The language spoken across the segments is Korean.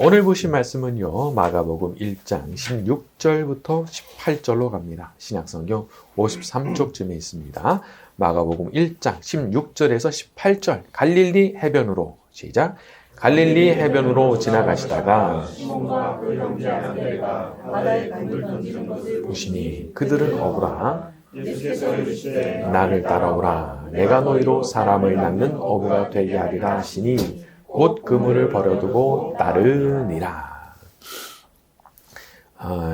오늘 보신 말씀은요, 마가복음 1장 16절부터 18절로 갑니다. 신약성경 53쪽쯤에 있습니다. 마가복음 1장 16절에서 18절, 갈릴리 해변으로, 시작. 갈릴리 해변으로 지나가시다가 보시니 그들은 어부라. 나를 따라오라. 내가 너희로 사람을 낳는 어부가 되게 하리라 하시니 곧 그물을 버려두고 따르니라.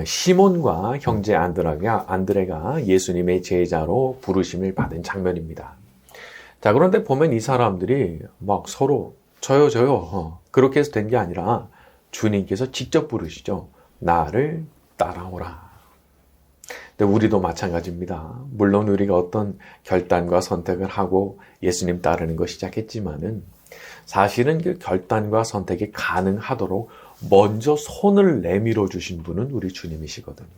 시몬과 형제 안드레가 예수님의 제자로 부르심을 받은 장면입니다. 자, 그런데 보면 이 사람들이 막 서로 저요 그렇게 해서 된 게 아니라 주님께서 직접 부르시죠. 나를 따라오라. 근데 우리도 마찬가지입니다. 물론 우리가 어떤 결단과 선택을 하고 예수님 따르는 거 시작했지만은 사실은 그 결단과 선택이 가능하도록 먼저 손을 내밀어 주신 분은 우리 주님이시거든요.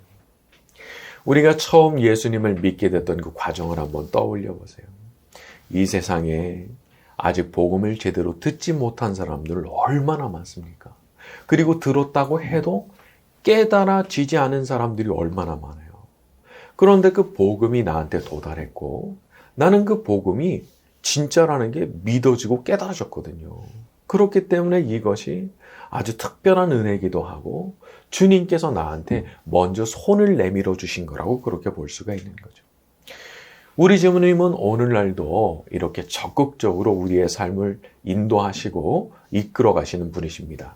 우리가 처음 예수님을 믿게 됐던 그 과정을 한번 떠올려 보세요. 이 세상에 아직 복음을 제대로 듣지 못한 사람들 얼마나 많습니까? 그리고 들었다고 해도 깨달아지지 않은 사람들이 얼마나 많아요. 그런데 그 복음이 나한테 도달했고 나는 그 복음이 진짜라는 게 믿어지고 깨달아졌거든요. 그렇기 때문에 이것이 아주 특별한 은혜이기도 하고 주님께서 나한테 먼저 손을 내밀어 주신 거라고 그렇게 볼 수가 있는 거죠. 우리 주님은 오늘날도 이렇게 적극적으로 우리의 삶을 인도하시고 이끌어 가시는 분이십니다.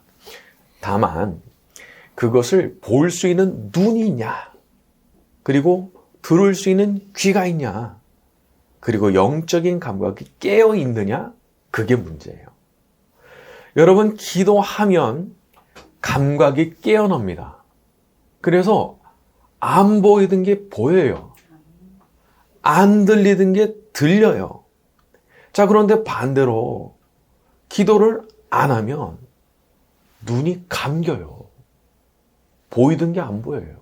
다만 그것을 볼 수 있는 눈이 있냐, 그리고 들을 수 있는 귀가 있냐, 그리고 영적인 감각이 깨어 있느냐, 그게 문제예요. 여러분, 기도하면 감각이 깨어납니다. 그래서 안 보이던 게 보여요. 안 들리던 게 들려요. 자, 그런데 반대로 기도를 안 하면 눈이 감겨요. 보이던 게 안 보여요.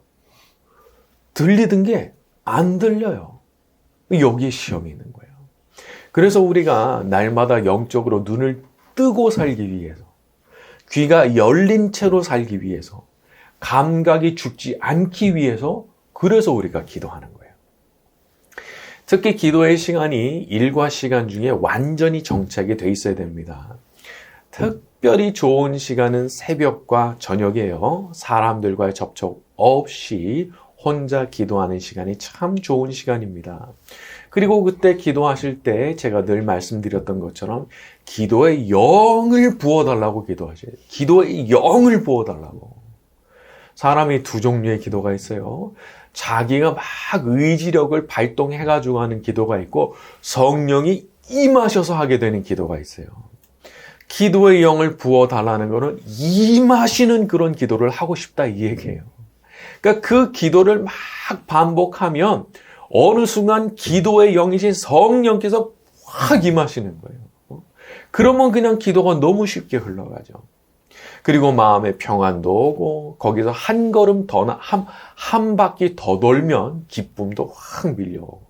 들리던 게 안 들려요. 여기에 시험이 있는 거예요. 그래서 우리가 날마다 영적으로 눈을 뜨고 살기 위해서, 귀가 열린 채로 살기 위해서, 감각이 죽지 않기 위해서, 그래서 우리가 기도하는 거예요. 특히 기도의 시간이 일과 시간 중에 완전히 정착이 돼 있어야 됩니다. 특별히 좋은 시간은 새벽과 저녁이에요. 사람들과의 접촉 없이 혼자 기도하는 시간이 참 좋은 시간입니다. 그리고 그때 기도하실 때 제가 늘 말씀드렸던 것처럼 기도의 영을 부어달라고 기도하셔야 돼요. 기도의 영을 부어달라고. 사람이 두 종류의 기도가 있어요. 자기가 막 의지력을 발동해가지고 하는 기도가 있고 성령이 임하셔서 하게 되는 기도가 있어요. 기도의 영을 부어달라는 것은 임하시는 그런 기도를 하고 싶다 이 얘기예요. 그러니까 그 기도를 막 반복하면 어느 순간 기도의 영이신 성령께서 확 임하시는 거예요. 그러면 그냥 기도가 너무 쉽게 흘러가죠. 그리고 마음에 평안도 오고 거기서 한 걸음 더 한 바퀴 더 돌면 기쁨도 확 밀려오고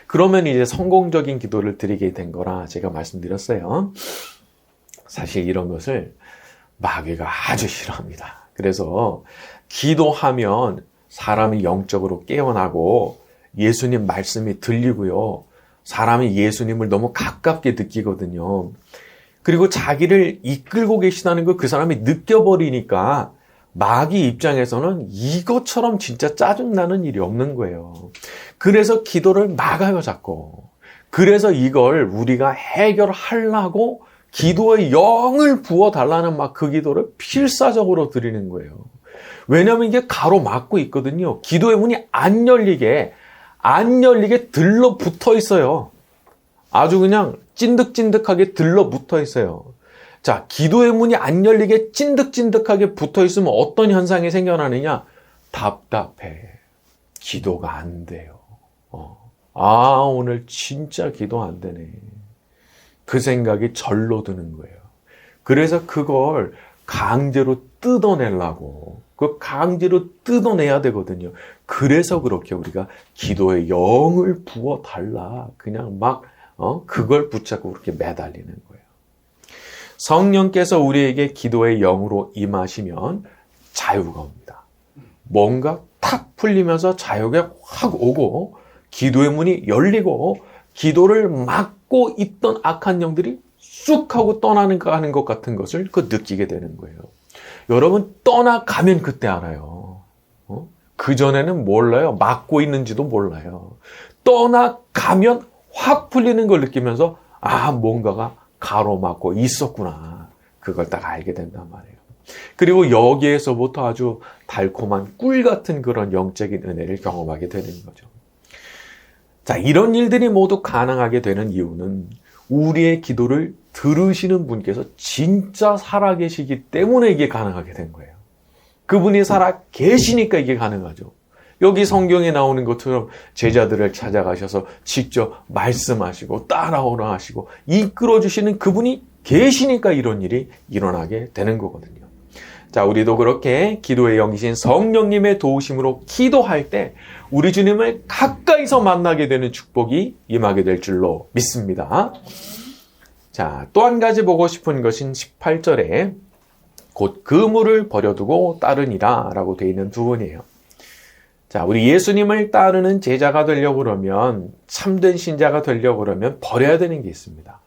그러면 이제 성공적인 기도를 드리게 된 거라 제가 말씀드렸어요. 사실 이런 것을 마귀가 아주 싫어합니다. 그래서 기도하면 사람이 영적으로 깨어나고 예수님 말씀이 들리고요. 사람이 예수님을 너무 가깝게 느끼거든요. 그리고 자기를 이끌고 계시다는 걸 그 사람이 느껴버리니까 마귀 입장에서는 이것처럼 진짜 짜증나는 일이 없는 거예요. 그래서 기도를 막아요, 자꾸. 그래서 이걸 우리가 해결하려고 기도의 영을 부어달라는 막 그 기도를 필사적으로 드리는 거예요. 왜냐하면 이게 가로막고 있거든요. 기도의 문이 안 열리게 들러붙어 있어요. 아주 그냥 찐득찐득하게 들러붙어 있어요. 자, 기도의 문이 안 열리게 찐득찐득하게 붙어 있으면 어떤 현상이 생겨나느냐? 답답해. 기도가 안 돼요. 오늘 진짜 기도 안 되네. 그 생각이 절로 드는 거예요. 그래서 그걸 강제로 뜯어내려고, 강제로 뜯어내야 되거든요. 그래서 그렇게 우리가 기도의 영을 부어달라. 그냥 막, 그걸 붙잡고 그렇게 매달리는 거예요. 성령께서 우리에게 기도의 영으로 임하시면 자유가 옵니다. 뭔가 탁 풀리면서 자유가 확 오고 기도의 문이 열리고 기도를 막고 있던 악한 영들이 쑥 하고 떠나는 것 같은 것을 느끼게 되는 거예요. 여러분, 떠나가면 그때 알아요. 그전에는 몰라요. 막고 있는지도 몰라요. 떠나가면 확 풀리는 걸 느끼면서 뭔가가 가로막고 있었구나. 그걸 딱 알게 된단 말이에요. 그리고 여기에서부터 아주 달콤한 꿀 같은 그런 영적인 은혜를 경험하게 되는 거죠. 자, 이런 일들이 모두 가능하게 되는 이유는 우리의 기도를 들으시는 분께서 진짜 살아계시기 때문에 이게 가능하게 된 거예요. 그분이 살아 계시니까 이게 가능하죠. 여기 성경에 나오는 것처럼 제자들을 찾아가셔서 직접 말씀하시고 따라오라 하시고 이끌어주시는 그분이 계시니까 이런 일이 일어나게 되는 거거든요. 자, 우리도 그렇게 기도의 영이신 성령님의 도우심으로 기도할 때 우리 주님을 가까이서 만나게 되는 축복이 임하게 될 줄로 믿습니다. 자, 또 한 가지 보고 싶은 것은 18절에 곧 그물을 버려두고 따르니라 라고 되어 있는 부분이에요. 자, 우리 예수님을 따르는 제자가 되려고 그러면, 참된 신자가 되려고 그러면 버려야 되는 게 있습니다.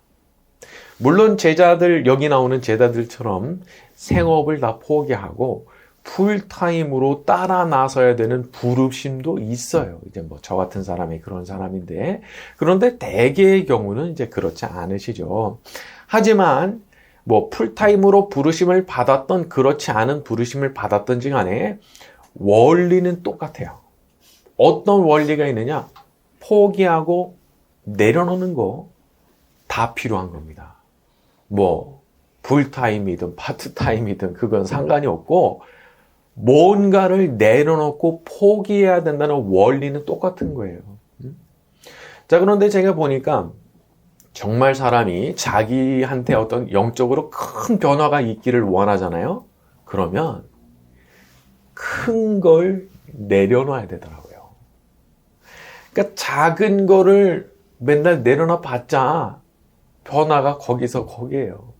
물론 제자들, 여기 나오는 제자들처럼 생업을 다 포기하고 풀타임으로 따라 나서야 되는 부르심도 있어요. 이제 저 같은 사람이 그런 사람인데, 그런데 대개의 경우는 이제 그렇지 않으시죠. 하지만 풀타임으로 부르심을 받았던 그렇지 않은 부르심을 받았던지 간에 원리는 똑같아요. 어떤 원리가 있느냐? 포기하고 내려놓는 거 다 필요한 겁니다. 풀타임이든 파트타임이든 그건 상관이 없고 뭔가를 내려놓고 포기해야 된다는 원리는 똑같은 거예요. 자, 그런데 제가 보니까 정말 사람이 자기한테 어떤 영적으로 큰 변화가 있기를 원하잖아요. 그러면 큰 걸 내려놔야 되더라고요. 그러니까 작은 거를 맨날 내려놔 봤자 변화가 거기서 거기에요.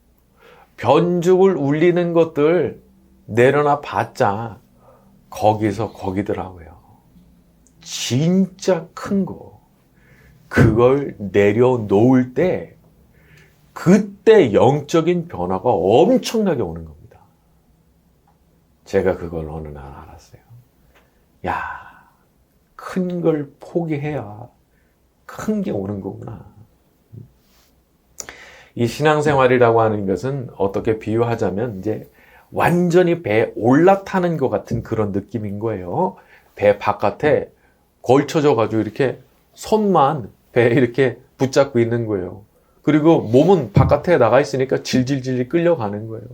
변죽을 울리는 것들 내려놔 봤자 거기서 거기더라고요. 진짜 큰 거, 그걸 내려놓을 때 그때 영적인 변화가 엄청나게 오는 겁니다. 제가 그걸 어느 날 알았어요. 큰 걸 포기해야 큰 게 오는 거구나. 이 신앙생활이라고 하는 것은 어떻게 비유하자면 이제 완전히 배에 올라타는 것 같은 그런 느낌인 거예요. 배 바깥에 걸쳐져 가지고 이렇게 손만 배에 이렇게 붙잡고 있는 거예요. 그리고 몸은 바깥에 나가 있으니까 질질질 끌려가는 거예요.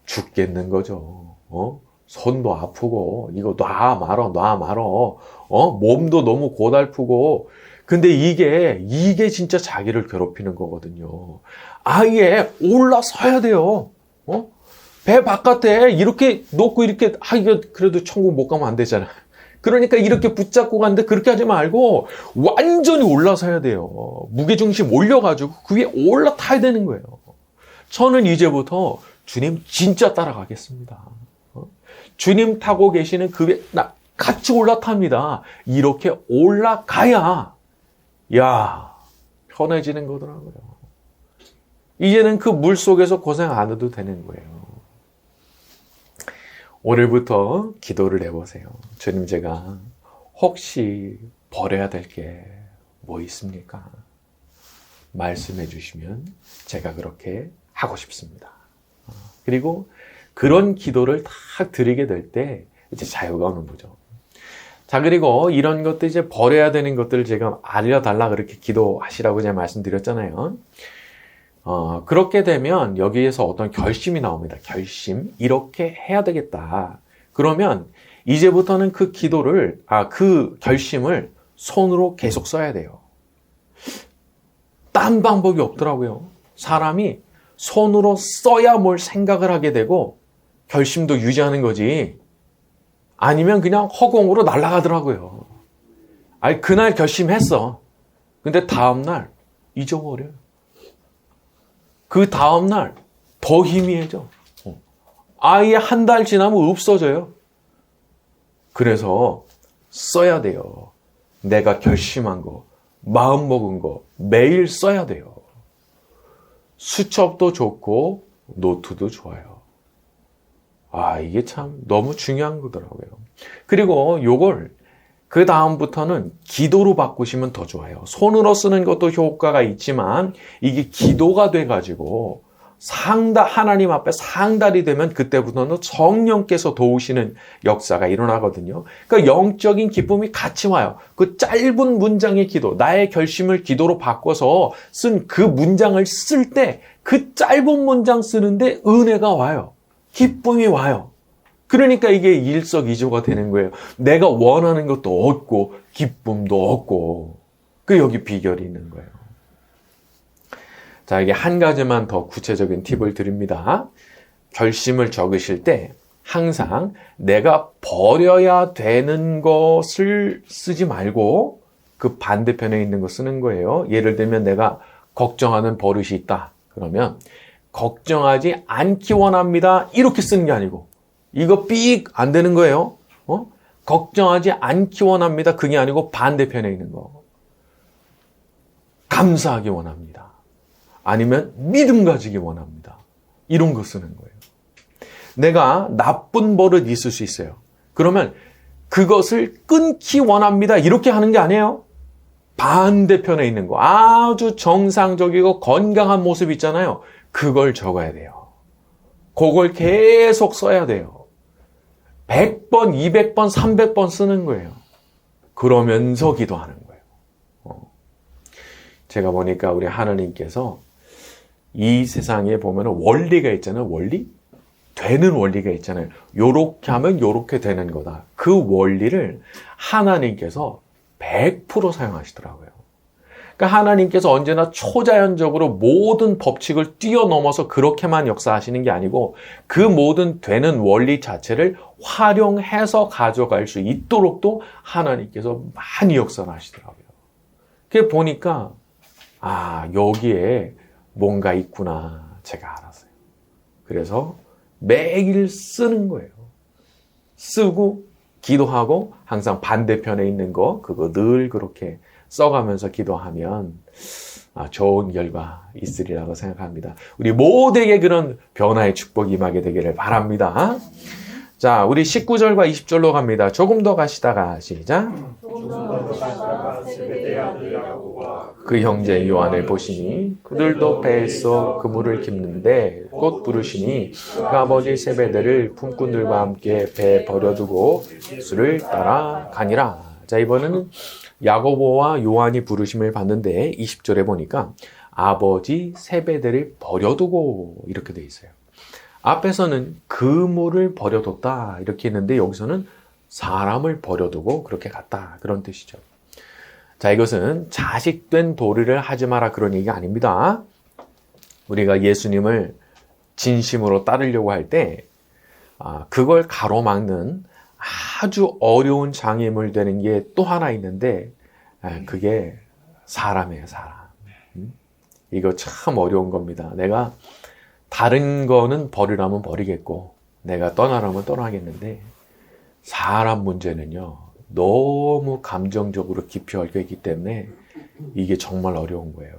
죽겠는 거죠. 손도 아프고 이거 놔 말어. 몸도 너무 고달프고. 근데 이게 진짜 자기를 괴롭히는 거거든요. 아예 올라서야 돼요. 배 바깥에 이렇게 놓고 이렇게 이거 그래도 천국 못 가면 안 되잖아. 그러니까 이렇게 붙잡고 가는데 그렇게 하지 말고 완전히 올라서야 돼요. 무게중심 올려가지고 그 위에 올라타야 되는 거예요. 저는 이제부터 주님 진짜 따라가겠습니다. 주님 타고 계시는 그 위에 같이 올라탑니다. 이렇게 올라가야 편해지는 거더라고요. 이제는 그 물 속에서 고생 안 해도 되는 거예요. 오늘부터 기도를 해보세요. 주님, 제가 혹시 버려야 될 게 뭐 있습니까? 말씀해 주시면 제가 그렇게 하고 싶습니다. 그리고 그런 기도를 딱 드리게 될 때 이제 자유가 오는 거죠. 자, 그리고 이런 것들 이제 버려야 되는 것들을 제가 알려달라 그렇게 기도하시라고 제가 말씀드렸잖아요. 그렇게 되면 여기에서 어떤 결심이 나옵니다. 결심. 이렇게 해야 되겠다. 그러면 이제부터는 그 기도를, 그 결심을 손으로 계속 써야 돼요. 딴 방법이 없더라고요. 사람이 손으로 써야 뭘 생각을 하게 되고 결심도 유지하는 거지. 아니면 그냥 허공으로 날아가더라고요. 그날 결심했어. 근데 다음날 잊어버려요. 그 다음날 더 희미해져. 아예 한 달 지나면 없어져요. 그래서 써야 돼요. 내가 결심한 거, 마음먹은 거 매일 써야 돼요. 수첩도 좋고 노트도 좋아요. 이게 참 너무 중요한 거더라고요. 그리고 요걸 그 다음부터는 기도로 바꾸시면 더 좋아요. 손으로 쓰는 것도 효과가 있지만 이게 기도가 돼가지고 하나님 앞에 상달이 되면 그때부터는 성령께서 도우시는 역사가 일어나거든요. 그러니까 영적인 기쁨이 같이 와요. 그 짧은 문장의 기도, 나의 결심을 기도로 바꿔서 쓴 그 문장을 쓸 때 그 짧은 문장 쓰는데 은혜가 와요. 기쁨이 와요. 그러니까 이게 일석이조가 되는 거예요. 내가 원하는 것도 얻고 기쁨도 얻고 여기 비결이 있는 거예요. 자, 이게 한 가지만 더 구체적인 팁을 드립니다. 결심을 적으실 때 항상 내가 버려야 되는 것을 쓰지 말고 그 반대편에 있는 거 쓰는 거예요. 예를 들면 내가 걱정하는 버릇이 있다. 그러면 걱정하지 않기 원합니다. 이렇게 쓰는 게 아니고 이거 삑 안 되는 거예요. 걱정하지 않기 원합니다. 그게 아니고 반대편에 있는 거. 감사하기 원합니다. 아니면 믿음 가지기 원합니다. 이런 거 쓰는 거예요. 내가 나쁜 버릇 있을 수 있어요. 그러면 그것을 끊기 원합니다. 이렇게 하는 게 아니에요. 반대편에 있는 거. 아주 정상적이고 건강한 모습 있잖아요. 그걸 적어야 돼요. 그걸 계속 써야 돼요. 100번, 200번, 300번 쓰는 거예요. 그러면서 기도하는 거예요. 제가 보니까 우리 하나님께서 이 세상에 보면 원리가 있잖아요. 원리? 되는 원리가 있잖아요. 요렇게 하면 요렇게 되는 거다. 그 원리를 하나님께서 100% 사용하시더라고요. 그러니까 하나님께서 언제나 초자연적으로 모든 법칙을 뛰어넘어서 그렇게만 역사하시는 게 아니고 그 모든 되는 원리 자체를 활용해서 가져갈 수 있도록도 하나님께서 많이 역사를 하시더라고요. 그게 보니까 여기에 뭔가 있구나 제가 알았어요. 그래서 매일 쓰는 거예요. 쓰고 기도하고 항상 반대편에 있는 거 그거 늘 그렇게 써가면서 기도하면 좋은 결과 있으리라고 생각합니다. 우리 모두에게 그런 변화의 축복이 임하게 되기를 바랍니다. 자, 우리 19절과 20절로 갑니다. 조금 더 가시다가 시작. 그 형제 요한을 보시니 그들도 배에서 그물을 깁는데 곧 부르시니 그 아버지 세베대를 품꾼들과 함께 배에 버려두고 예수를 따라가니라. 자, 이번에는 야고보와 요한이 부르심을 받는데 20절에 보니까 아버지 세베대를 버려두고 이렇게 돼 있어요. 앞에서는 그물을 버려뒀다 이렇게 했는데 여기서는 사람을 버려두고 그렇게 갔다 그런 뜻이죠. 자, 이것은 자식된 도리를 하지 마라 그런 얘기가 아닙니다. 우리가 예수님을 진심으로 따르려고 할 때 그걸 가로막는 아주 어려운 장애물 되는 게 또 하나 있는데 그게 사람이에요. 사람. 이거 참 어려운 겁니다. 내가 다른 거는 버리라면 버리겠고 내가 떠나라면 떠나겠는데 사람 문제는요 너무 감정적으로 깊이 얽혀 있기 때문에 이게 정말 어려운 거예요.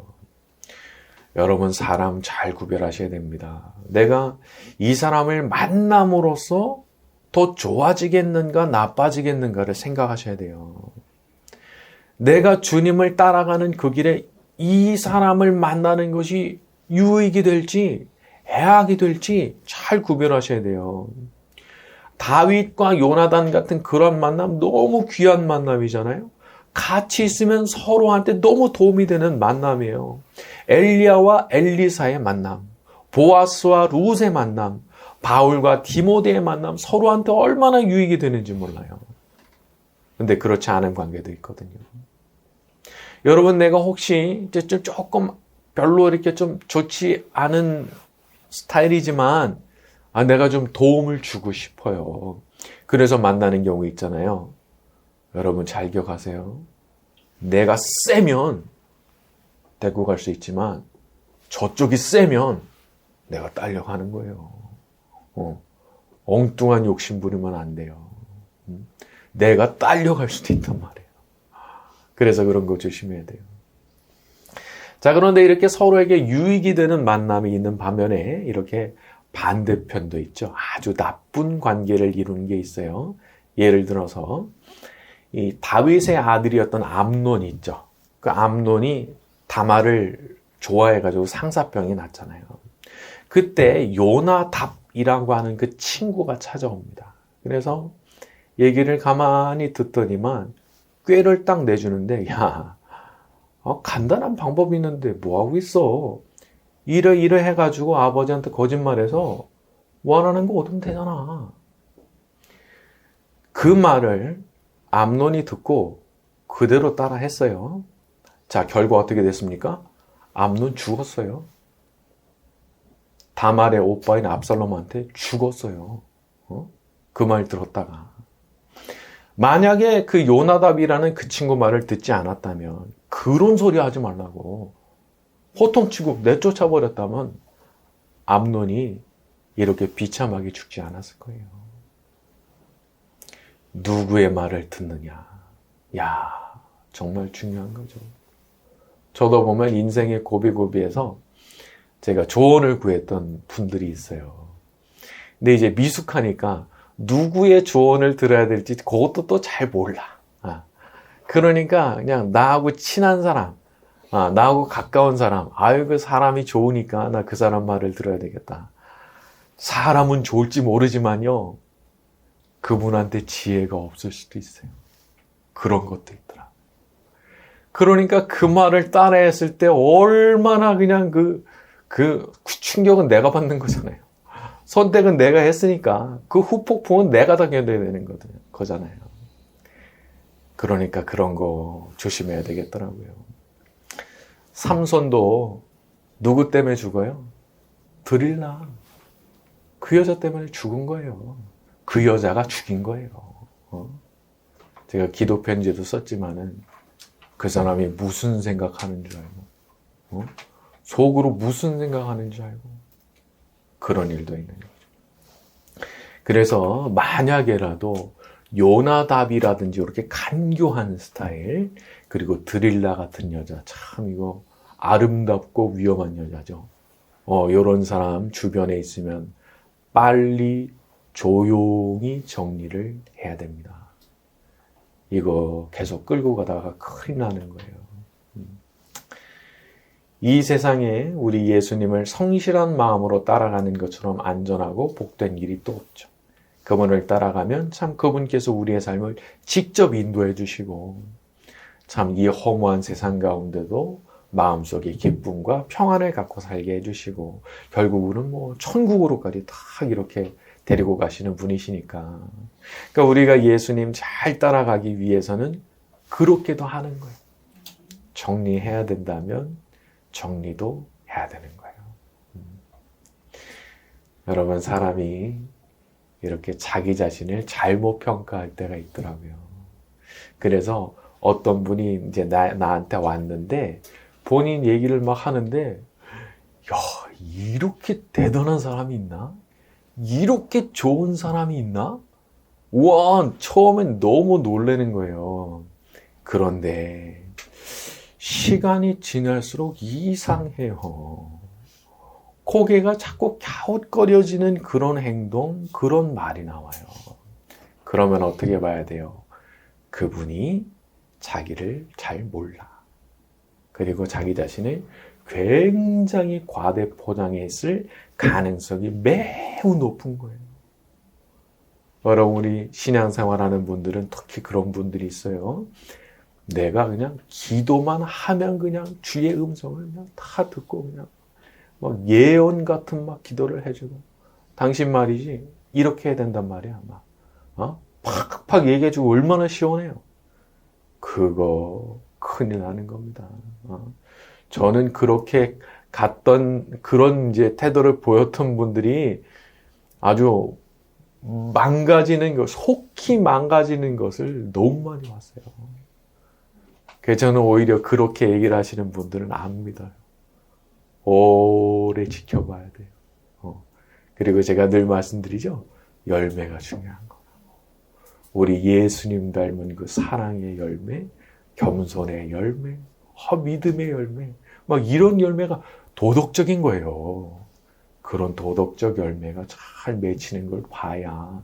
여러분 사람 잘 구별하셔야 됩니다. 내가 이 사람을 만남으로써 더 좋아지겠는가 나빠지겠는가를 생각하셔야 돼요. 내가 주님을 따라가는 그 길에 이 사람을 만나는 것이 유익이 될지 해악이 될지 잘 구별하셔야 돼요. 다윗과 요나단 같은 그런 만남 너무 귀한 만남이잖아요. 같이 있으면 서로한테 너무 도움이 되는 만남이에요. 엘리야와 엘리사의 만남, 보아스와 룻의 만남, 바울과 디모데의 만남 서로한테 얼마나 유익이 되는지 몰라요. 근데 그렇지 않은 관계도 있거든요. 여러분 내가 혹시 이제 조금 별로 이렇게 좀 좋지 않은 스타일이지만 내가 좀 도움을 주고 싶어요. 그래서 만나는 경우 있잖아요. 여러분 잘 기억하세요. 내가 세면 데리고 갈 수 있지만 저쪽이 세면 내가 딸려가는 거예요. 엉뚱한 욕심 부리면 안 돼요. 내가 딸려갈 수도 있단 말이에요. 그래서 그런 거 조심해야 돼요. 자, 그런데 이렇게 서로에게 유익이 되는 만남이 있는 반면에 이렇게 반대편도 있죠. 아주 나쁜 관계를 이루는 게 있어요. 예를 들어서 이 다윗의 아들이었던 암논이 있죠. 그 암논이 다말을 좋아해가지고 상사병이 났잖아요. 그때 요나답이라고 하는 그 친구가 찾아옵니다. 그래서 얘기를 가만히 듣더니만 꾀를 딱 내주는데, 야, 간단한 방법이 있는데 뭐하고 있어? 이래 해가지고 아버지한테 거짓말해서 원하는 거 얻으면 되잖아. 그 말을 암논이 듣고 그대로 따라 했어요. 자, 결과 어떻게 됐습니까? 암논 죽었어요. 다말의 오빠인 압살롬한테 죽었어요. 그 말 들었다가. 만약에 그 요나답이라는 그 친구 말을 듣지 않았다면, 그런 소리 하지 말라고 호통치고 내쫓아 버렸다면 암논이 이렇게 비참하게 죽지 않았을 거예요. 누구의 말을 듣느냐. 야, 정말 중요한 거죠. 저도 보면 인생의 고비고비에서 제가 조언을 구했던 분들이 있어요. 근데 이제 미숙하니까 누구의 조언을 들어야 될지 그것도 또 잘 몰라. 그러니까 그냥 나하고 친한 사람, 나하고 가까운 사람, 아유, 그 사람이 좋으니까 나 그 사람 말을 들어야 되겠다. 사람은 좋을지 모르지만요, 그분한테 지혜가 없을 수도 있어요. 그런 것도 있더라. 그러니까 그 말을 따라했을 때 얼마나 그냥 그 충격은 내가 받는 거잖아요. 선택은 내가 했으니까 그 후폭풍은 내가 다 견뎌야 되는 거잖아요. 그러니까 그런 거 조심해야 되겠더라고요. 삼손도 누구 때문에 죽어요? 드릴라. 그 여자 때문에 죽은 거예요. 그 여자가 죽인 거예요. 제가 기도 편지도 썼지만은 그 사람이 무슨 생각하는 줄 알고, 속으로 무슨 생각하는 줄 알고, 그런 일도 있는 거죠. 그래서 만약에라도 요나답이라든지 이렇게 간교한 스타일, 그리고 드릴라 같은 여자, 참 이거 아름답고 위험한 여자죠. 이런 사람 주변에 있으면 빨리 조용히 정리를 해야 됩니다. 이거 계속 끌고 가다가 큰일 나는 거예요. 이 세상에 우리 예수님을 성실한 마음으로 따라가는 것처럼 안전하고 복된 일이 또 없죠. 그분을 따라가면 참 그분께서 우리의 삶을 직접 인도해 주시고, 참 이 허무한 세상 가운데도 마음속에 기쁨과 평안을 갖고 살게 해주시고, 결국은 뭐 천국으로까지 다 이렇게 데리고 가시는 분이시니까. 그러니까 우리가 예수님 잘 따라가기 위해서는 그렇게도 하는 거예요. 정리해야 된다면 정리도 해야 되는 거예요. 여러분, 사람이 이렇게 자기 자신을 잘못 평가할 때가 있더라고요. 그래서 어떤 분이 이제 나한테 왔는데 본인 얘기를 막 하는데, 야, 이렇게 대단한 사람이 있나? 이렇게 좋은 사람이 있나? 와, 처음엔 너무 놀라는 거예요. 그런데 시간이 지날수록 이상해요. 고개가 자꾸 갸웃거려지는 그런 행동, 그런 말이 나와요. 그러면 어떻게 봐야 돼요? 그분이 자기를 잘 몰라. 그리고 자기 자신을 굉장히 과대 포장했을 가능성이 매우 높은 거예요. 여러분, 우리 신앙생활하는 분들은 특히 그런 분들이 있어요. 내가 그냥 기도만 하면 그냥 주의 음성을 그냥 다 듣고 그냥 막 예언 같은 막 기도를 해주고, 당신 말이지 이렇게 해야 된단 말이야. 막 팍팍 얘기해주고 얼마나 시원해요. 그거 큰일 나는 겁니다. 저는 그렇게 갔던 그런 이제 태도를 보였던 분들이 아주 망가지는 것, 속히 망가지는 것을 너무 많이 봤어요. 그래서 저는 오히려 그렇게 얘기를 하시는 분들은 안 믿어요. 오래 지켜봐야 돼요. 그리고 제가 늘 말씀드리죠. 열매가 중요한 거라고. 우리 예수님 닮은 그 사랑의 열매, 겸손의 열매, 믿음의 열매, 막 이런 열매가 도덕적인 거예요. 그런 도덕적 열매가 잘 맺히는 걸 봐야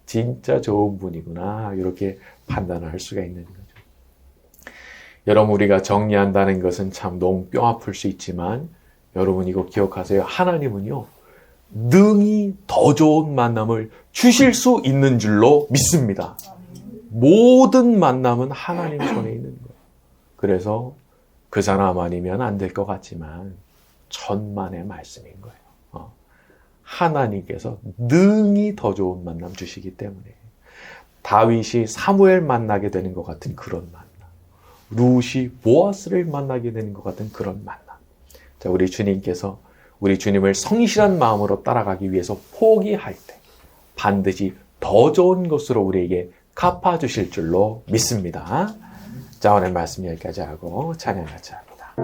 진짜 좋은 분이구나 이렇게 판단을 할 수가 있는 거죠. 여러분, 우리가 정리한다는 것은 참 너무 뼈 아플 수 있지만 여러분 이거 기억하세요. 하나님은요 능히 더 좋은 만남을 주실 수 있는 줄로 믿습니다. 모든 만남은 하나님 손에 있는 거예요. 그래서 그 사람 아니면 안 될 것 같지만 천만의 말씀인 거예요. 하나님께서 능히 더 좋은 만남 주시기 때문에 다윗이 사무엘 만나게 되는 것 같은 그런 만남, 룻이 보아스를 만나게 되는 것 같은 그런 만남. 자, 우리 주님께서 우리 주님을 성실한 마음으로 따라가기 위해서 포기할 때 반드시 더 좋은 것으로 우리에게 갚아주실 줄로 믿습니다. 자, 오늘 말씀 여기까지 하고 찬양 같이 합니다.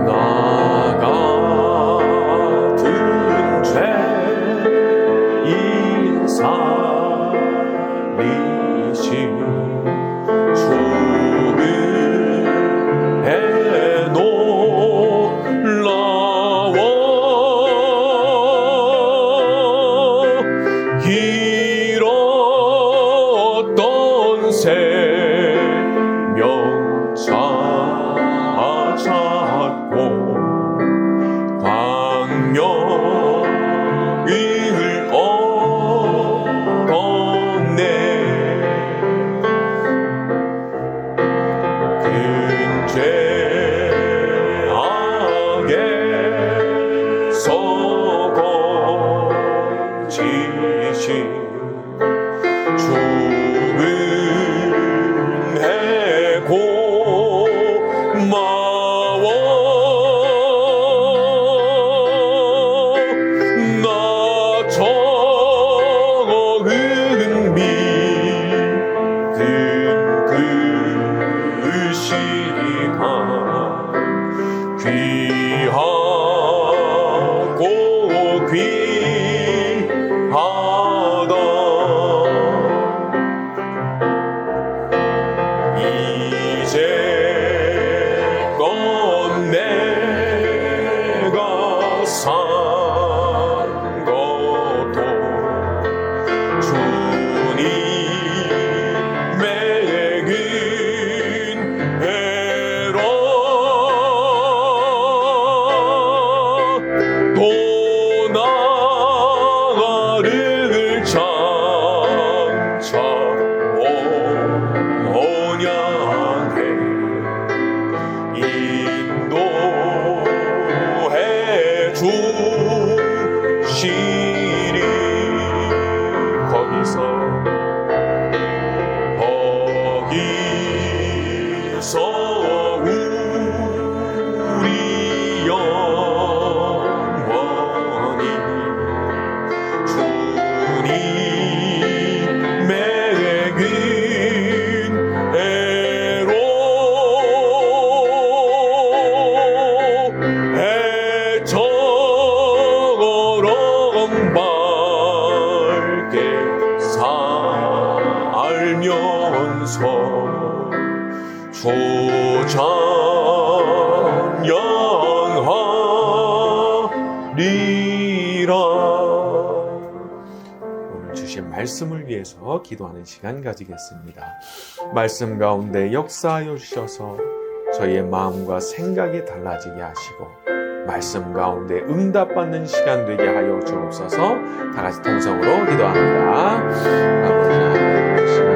나 같은 죄인 살리신 주님의 놀라워 길었던 생명 찾았고 광명을 얻었네. 근죄악에서 거치신 죽음의 고마워 나 적은 믿음 그 시간 귀하고 귀하다. 이제껏 내가 산 것도 주님의 은혜로 또 나를 장차 온양해 인도해 주시리. 거기서 우리 영원히 주님의 은혜로 해처럼 밝게 살면서 찬양하리라. 오늘 주신 말씀을 위해서 기도하는 시간 가지겠습니다. 말씀 가운데 역사하여 주셔서 저희의 마음과 생각이 달라지게 하시고 말씀 가운데 응답받는 시간 되게 하여 주옵소서. 다 같이 통성으로 기도합니다. 아버지 하나님 시간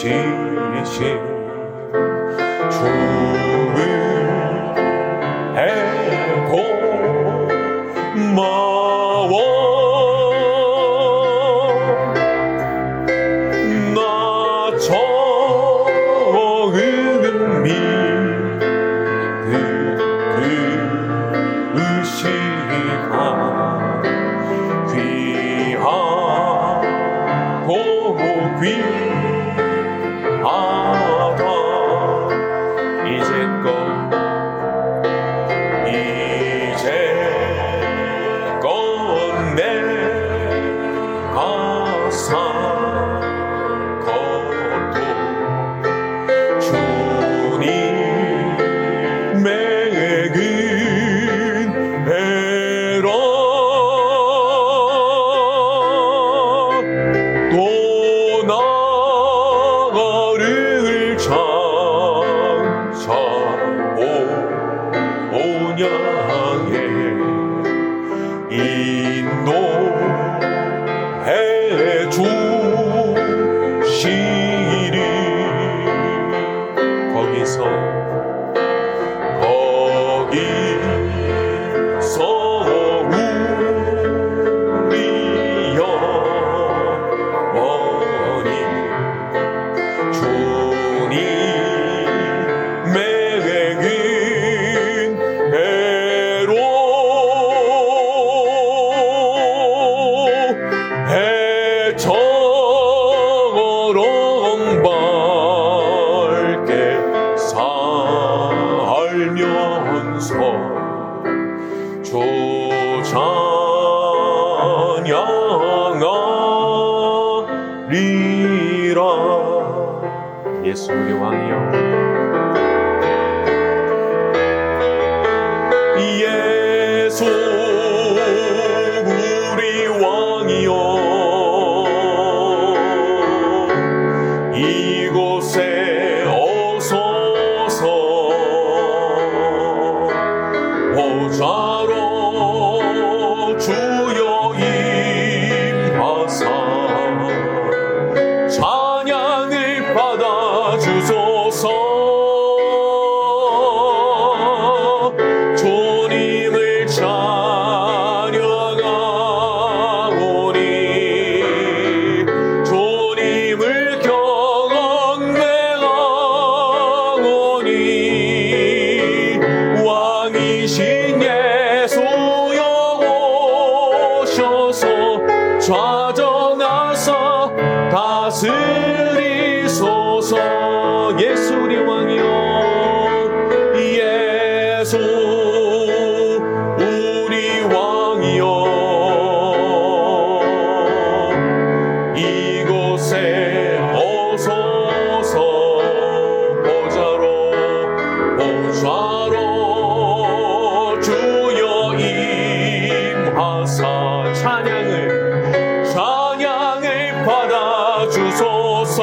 지신 주의 고마워 나 적은 믿으시간 귀하고 귀하다 이제껏 내가 산 것도 주님의 은혜라 또 나를 찬양해 인도해 주시리 거기서 우리 영원히 주님의 은혜로 해처럼 밝게 살면서 주 찬양하리라. 예수 우리 왕이여 예수 우리 왕이여 이곳에 오소서 보좌로 주여 임하사 찬양을 받아주소서 주님을 찬양하오니 주님을 경배하오니 왕이신 예수여 오셔서 좌정하사 다스리소서. 예수 우리 왕이여 예수 우리 왕이여 이곳에 오소서 보좌로 주여 임하사 찬양을 받아주소서.